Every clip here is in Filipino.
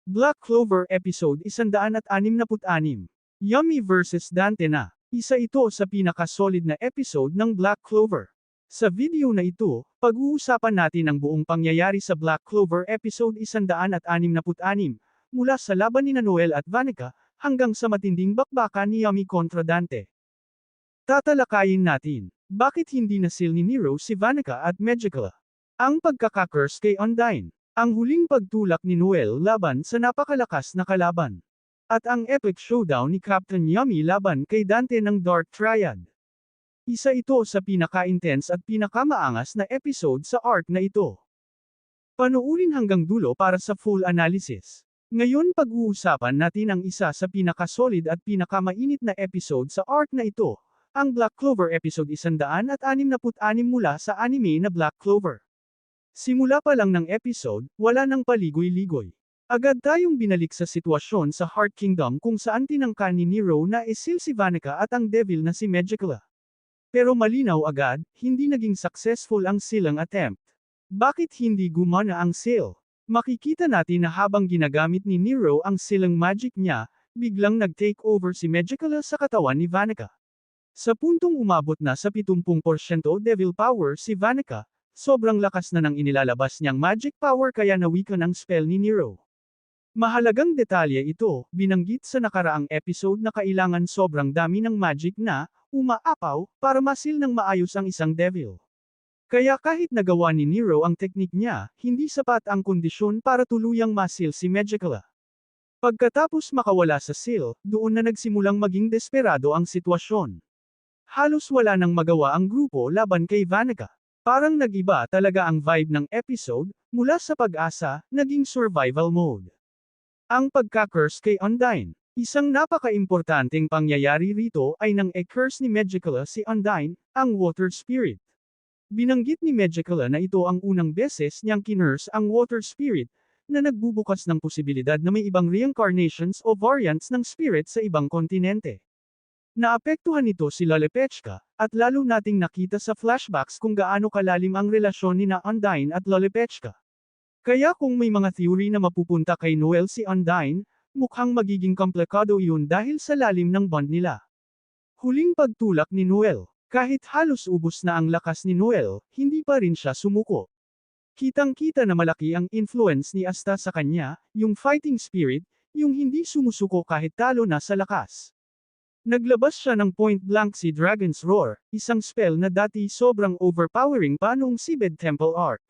Black Clover Episode 166. Yummy vs Dante na. Isa ito sa pinaka-solid na episode ng Black Clover. Sa video na ito, pag-uusapan natin ang buong pangyayari sa Black Clover Episode 166, mula sa laban ni Noel at Vanica, hanggang sa matinding bakbakan ni Yummy kontra Dante. Tatalakayin natin, bakit hindi nasil ni Nero si Vanica at Megicala? Ang pagkaka-curse kay Undyne. Ang huling pagtulak ni Noel laban sa napakalakas na kalaban. At ang epic showdown ni Captain Yummy laban kay Dante ng Dark Triad. Isa ito sa pinaka-intense at pinakamaangas na episode sa arc na ito. Panoorin hanggang dulo para sa full analysis. Ngayon pag-uusapan natin ang isa sa pinaka-solid at pinakamainit na episode sa arc na ito, ang Black Clover Episode 166 mula sa anime na Black Clover. Simula pa lang ng episode, wala nang paligoy-ligoy. Agad tayong binalik sa sitwasyon sa Heart Kingdom kung saan tinangka ni Nero na isil si Vanica at ang devil na si Megicala. Pero malinaw agad, hindi naging successful ang silang attempt. Bakit hindi gumana ang seal? Makikita natin na habang ginagamit ni Nero ang silang magic niya, biglang nag-take over si Megicala sa katawan ni Vanica. Sa puntong umabot na sa 70% devil power si Vanica, sobrang lakas na ng inilalabas niyang magic power kaya nawikan ang spell ni Nero. Mahalagang detalye ito, binanggit sa nakaraang episode na kailangan sobrang dami ng magic na, umaapaw, para masil ng maayos ang isang devil. Kaya kahit nagawa ni Nero ang teknik niya, hindi sapat ang kondisyon para tuluyang masil si Megicala. Pagkatapos makawala sa seal, doon na nagsimulang maging desperado ang sitwasyon. Halos wala nang magawa ang grupo laban kay Vanica. Parang nag-iba talaga ang vibe ng episode, mula sa pag-asa, naging survival mode. Ang pagka-curse kay Undyne. Isang napaka-importanteng pangyayari rito ay nang e-curse ni Megicala si Undyne, ang water spirit. Binanggit ni Megicala na ito ang unang beses niyang kinurse ang water spirit, na nagbubukas ng posibilidad na may ibang reincarnations o variants ng spirit sa ibang kontinente. Naapektuhan nito si Lolipechka, at lalo nating nakita sa flashbacks kung gaano kalalim ang relasyon ni Undyne at Lolipechka. Kaya kung may mga theory na mapupunta kay Noel si Undyne, mukhang magiging komplikado iyon dahil sa lalim ng bond nila. Huling pagtulak ni Noel. Kahit halos ubos na ang lakas ni Noel, hindi pa rin siya sumuko. Kitang-kita na malaki ang influence ni Asta sa kanya, yung fighting spirit, yung hindi sumusuko kahit talo na sa lakas. Naglabas siya ng point-blank si Dragon's Roar, isang spell na dati sobrang overpowering pa noong Seabed Temple arc.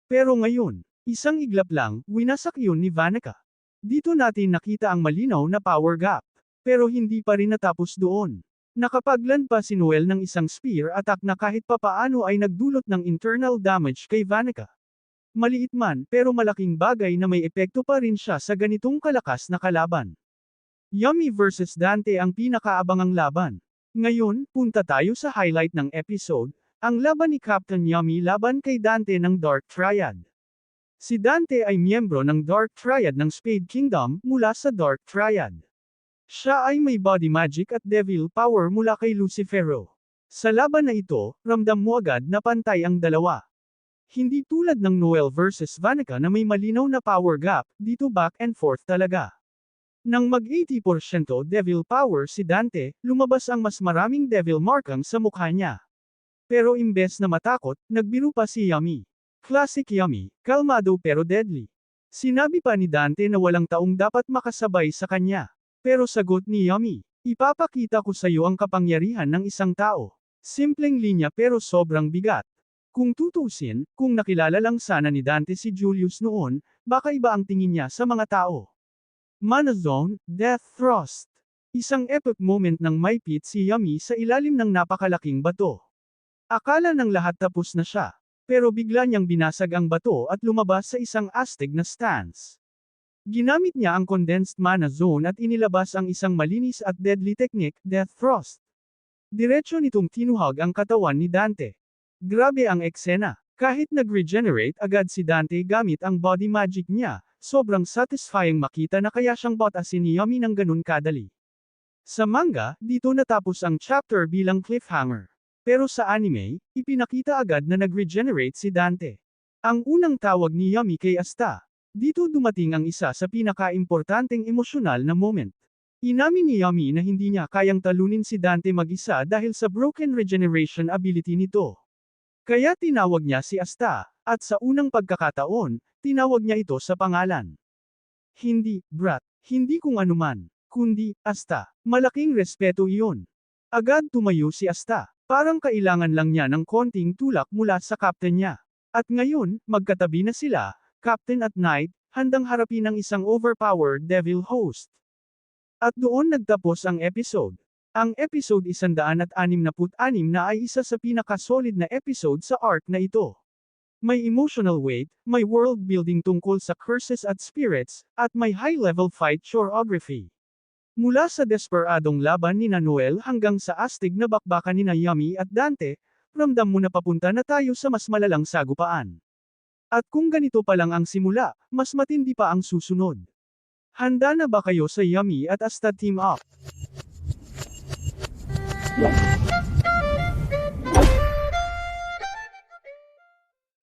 Pero ngayon, isang iglap lang, winasak yun ni Vanica. Dito natin nakita ang malinaw na power gap. Pero hindi pa rin natapos doon. Nakapaglan pa si Noel ng isang spear attack na kahit papaano ay nagdulot ng internal damage kay Vanica. Maliit man pero malaking bagay na may epekto pa rin siya sa ganitong kalakas na kalaban. Yummy vs Dante ang pinakaabangang laban. Ngayon, punta tayo sa highlight ng episode, ang laban ni Captain Yummy laban kay Dante ng Dark Triad. Si Dante ay miyembro ng Dark Triad ng Spade Kingdom mula sa Dark Triad. Siya ay may body magic at devil power mula kay Lucifero. Sa laban na ito, ramdam mo agad na pantay ang dalawa. Hindi tulad ng Noel vs Vanica na may malinaw na power gap, dito back and forth talaga. Nang mag-80% devil power si Dante, lumabas ang mas maraming devil markang sa mukha niya. Pero imbes na matakot, nagbiro pa si Yummy. Classic Yummy, kalmado pero deadly. Sinabi pa ni Dante na walang taong dapat makasabay sa kanya. Pero sagot ni Yummy, ipapakita ko sa iyo ang kapangyarihan ng isang tao. Simpleng linya pero sobrang bigat. Kung tutusin, kung nakilala lang sana ni Dante si Julius noon, baka iba ang tingin niya sa mga tao. Mana Zone, Death Thrust. Isang epic moment ng maipit si Yummy sa ilalim ng napakalaking bato. Akala ng lahat tapos na siya. Pero bigla niyang binasag ang bato at lumabas sa isang astig na stance. Ginamit niya ang condensed mana zone at inilabas ang isang malinis at deadly technique, Death Thrust. Diretso nitong tinuhag ang katawan ni Dante. Grabe ang eksena. Kahit nag-regenerate agad si Dante gamit ang body magic niya, sobrang satisfying makita na kaya siyang botasin ni Yummy ng ganun kadali. Sa manga, dito natapos ang chapter bilang cliffhanger. Pero sa anime, ipinakita agad na nag-regenerate si Dante. Ang unang tawag ni Yummy kay Asta. Dito dumating ang isa sa pinaka-importanteng emosyonal na moment. Inamin ni Yami na hindi niya kayang talunin si Dante mag-isa dahil sa broken regeneration ability nito. Kaya tinawag niya si Asta, at sa unang pagkakataon, tinawag niya ito sa pangalan. Hindi, brat, hindi kung anuman, kundi, Asta. Malaking respeto iyon. Agad tumayo si Asta, parang kailangan lang niya ng konting tulak mula sa captain niya. At ngayon, magkatabi na sila, Captain at Knight, handang harapin ang isang overpowered devil host. At doon nagtapos ang episode. Ang episode 166 na ay isa sa pinaka-solid na episode sa arc na ito. May emotional weight, may world building tungkol sa curses at spirits, at may high-level fight choreography. Mula sa desperadong laban ni Noel hanggang sa astig na bakbakan ni Yami at Dante, ramdam mo na papunta na tayo sa mas malalang sagupaan. At kung ganito pa lang ang simula, mas matindi pa ang susunod. Handa na ba kayo sa Yami at Asta team up?